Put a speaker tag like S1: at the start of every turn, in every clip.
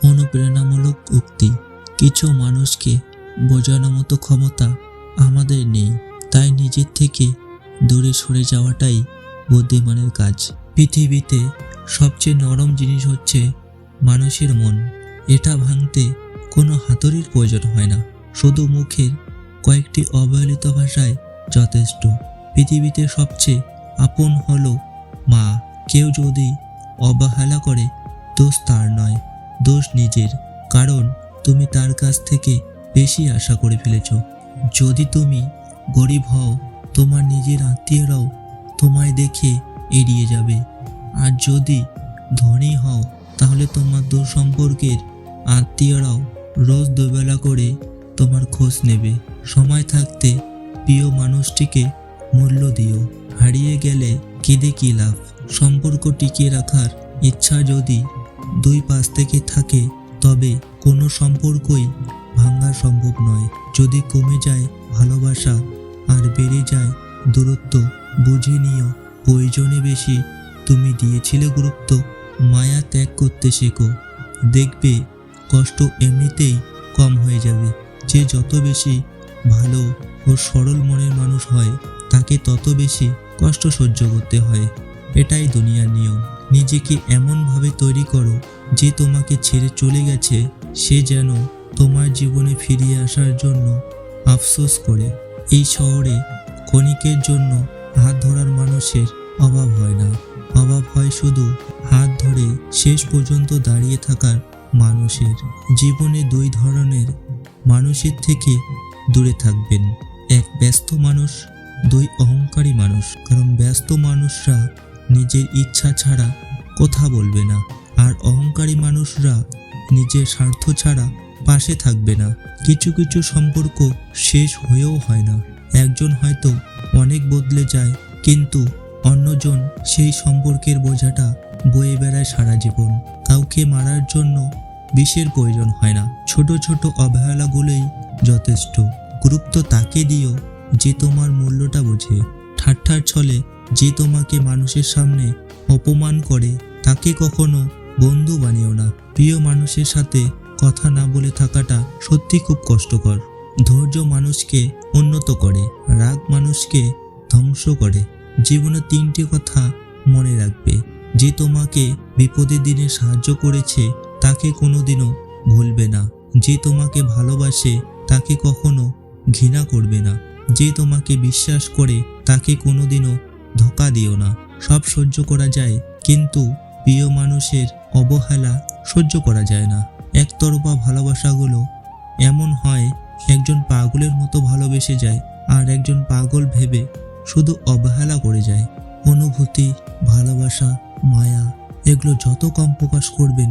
S1: অনুপ্রেরণামূলক উক্তি। কিছু মানুষকে বোঝানোর মতো ক্ষমতা আমাদের নেই, তাই নিজের থেকে দূরে সরে যাওয়াটাই বুদ্ধিমানের কাজ। পৃথিবীতে সবচেয়ে নরম জিনিস হচ্ছে মানুষের মন। এটা ভাঙতে কোনো হাতুড়ির প্রয়োজন হয় না, শুধু মুখের কয়েকটি অবহেলিত ভাষায় যথেষ্ট। পৃথিবীতে সবচেয়ে আপন হলো মা। কেউ যদি অবহেলা করে, দোষ তার নয়, দোষ নিজের, কারণ তুমি তার কাছ থেকে বেশি আশা করে ফেলেছ। যদি তুমি গরিব হও, তোমার নিজের আত্মীয়রাও তোমায় দেখে এড়িয়ে যাবে, আর যদি ধনী হও তাহলে তোমার দূর সম্পর্কের আত্মীয়রাও রোজ দুবেলা করে তোমার খোঁজ নেবে। সময় থাকতে প্রিয় মানুষটিকে মূল্য দিও, হারিয়ে গেলে কেঁদে কী লাভ। সম্পর্ক টিকিয়ে রাখার ইচ্ছা যদি দুই পাশ থেকে থাকে, তবে কোনো সম্পর্কই ভাঙা সম্ভব নয়। যদি কমে যায় ভালোবাসা আর বেড়ে যায় দূরত্ব, বুঝে নিও প্রয়োজনে বেশি তুমি দিয়েছিলে গুরুত্ব। মায়া ত্যাগ করতে শেখো, দেখবে কষ্ট এমনিতেই কম হয়ে যাবে। যে যত বেশি ভালো ও সরল মনের মানুষ হয়, তাকে তত বেশি কষ্ট সহ্য করতে হয়। এটাই দুনিয়ার নিয়ম। নিজেকে এমনভাবে তৈরি করো যে তোমাকে ছেড়ে চলে গেছে সে যেন তোমার জীবনে ফিরিয়ে আসার জন্য আফসোস করে। এই শহরে ক্ষণিকের জন্য হাত ধরার মানুষের অভাব হয় না, অভাব হয় শুধু হাত ধরে শেষ পর্যন্ত দাঁড়িয়ে থাকার মানুষের। জীবনে দুই ধরনের মানুষের থেকে দূরে থাকবেন, এক ব্যস্ত মানুষ, দুই অহংকারী মানুষ। কারণ ব্যস্ত মানুষরা নিজের ইচ্ছা ছাড়া কথা বলবে না, আর অহংকারী মানুষরা নিজের স্বার্থ ছাড়া পাশে থাকবে না। কিছু কিছু সম্পর্ক শেষ হয়েও হয় না। একজন হয়তো অনেক বদলে যায়, কিন্তু অন্যজন সেই সম্পর্কের বোঝাটা বয়ে বেড়ায় সারা জীবন। কাউকে মারার জন্য বিষের প্রয়োজন হয় না, ছোট ছোট অবহেলাগুলোই যথেষ্ট। গুরুত্ব তাকে দিও যে তোমার মূল্যটা বোঝে। ঠাট্টার ছলে যে তোমাকে মানুষের সামনে অপমান করে, তাকে কখনো বন্ধু বানিও না। প্রিয় মানুষের সাথে কথা না বলে থাকাটা সত্যি খুব কষ্টকর। ধৈর্য মানুষকে উন্নত করে, রাগ মানুষকে ধ্বংস করে। জীবনে তিনটি কথা মনে রাখবে, যে তোমাকে বিপদের দিনে সাহায্য করেছে তাকে কোনোদিনও ভুলবে না। যে তোমাকে ভালোবাসে তাকে কখনো ঘৃণা করবে না। যে তোমাকে বিশ্বাস করে তাকে কোনোদিনও ধোঁকা দিও না। সব সহ্য করা যায়, কিন্তু প্রিয় মানুষের অবহেলা সহ্য করা যায় না। একতরফা ভালোবাসাগুলো এমন হয়, একজন পাগলের মতো ভালোবেসে যায় আর একজন পাগল ভেবে শুধু অবহেলা করে যায়। অনুভূতি, ভালোবাসা, মায়া এগুলো যত কম প্রকাশ করবেন,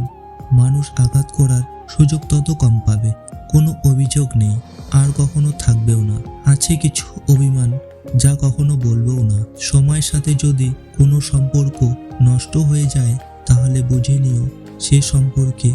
S1: মানুষ আঘাত করার সুযোগ তত কম পাবে। কোনো অভিযোগ নেই, আর কখনো থাকবেও না। আছে কিছু অভিমান যা কখনো বলবেও না। সময়ের সাথে যদি কোনো সম্পর্ক নষ্ট হয়ে যায়, তাহলে বুঝে নিও সে সম্পর্কে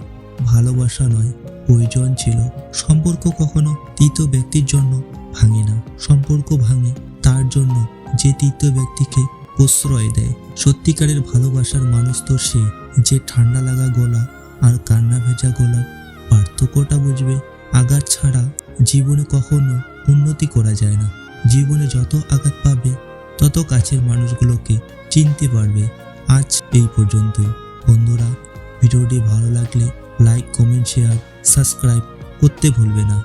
S1: ভালোবাসা নয়, প্রয়োজন ছিল। সম্পর্ক কখনো তৃতীয় ব্যক্তির জন্য ভাঙে না, সম্পর্ক ভাঙে তার জন্য যে তৃতীয় ব্যক্তিকে প্রশ্রয় দেয়। সত্যিকারের ভালোবাসার মানুষ তো সে, যে ঠান্ডা লাগা গলা আর কান্না ভেজা গলার পার্থক্যটা বুঝবে। আঘাত ছাড়া জীবনে কখনো উন্নতি করা যায় না। জীবনে যত আঘাত পাবে, তত কাছের মানুষগুলোকে চিনতে পারবে। আজ এই পর্যন্তই। বন্ধুরা, ভিডিওটি ভালো লাগলে লাইক, কমেন্ট, শেয়ার, সাবস্ক্রাইব করতে ভুলবে না।